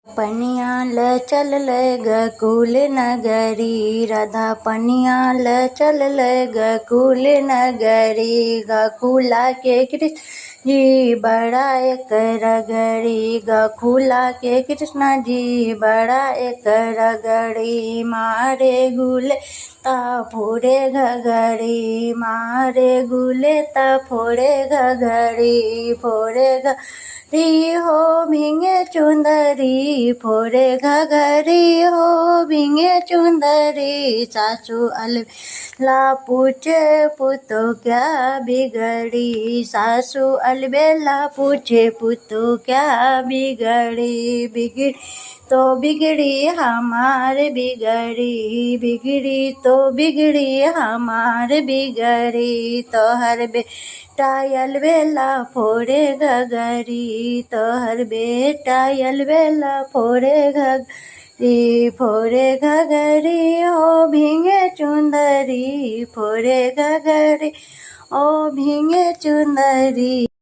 पनिया ल चल गकुल नगरी, राधा पनिया ल चल गकुल नगरी। गकुला के कृष्ण जी बड़ा एक रगड़ी, गकुला के कृष्ण जी बड़ा एक रगड़ी। मारे गुले ता फोड़े घगड़ी, मारे गुले ता फोड़े घगड़ी। फोड़े घगड़ी हो भिंगे चुंदरी, फोड़े घगड़ी हो भिंगे चुंदरी। सासू अलबेला पूछे पुतो क्या बिगड़ी, सासू अलबेला पूछे पुतो क्या बिगड़ी। बिगड़ी तो बिगड़ी हमारे बिगड़ी, बिगड़ी तो बिगड़ी हमारे बिगड़ी। तो हर बेटा अलबेला फोड़े घगरी, तो हर बेटा अलबेला फोड़े घगरी। फोड़े घगरी हो भिंगे चुंदरी, फोड़े घगरी ओ भिंगे चुंदरी।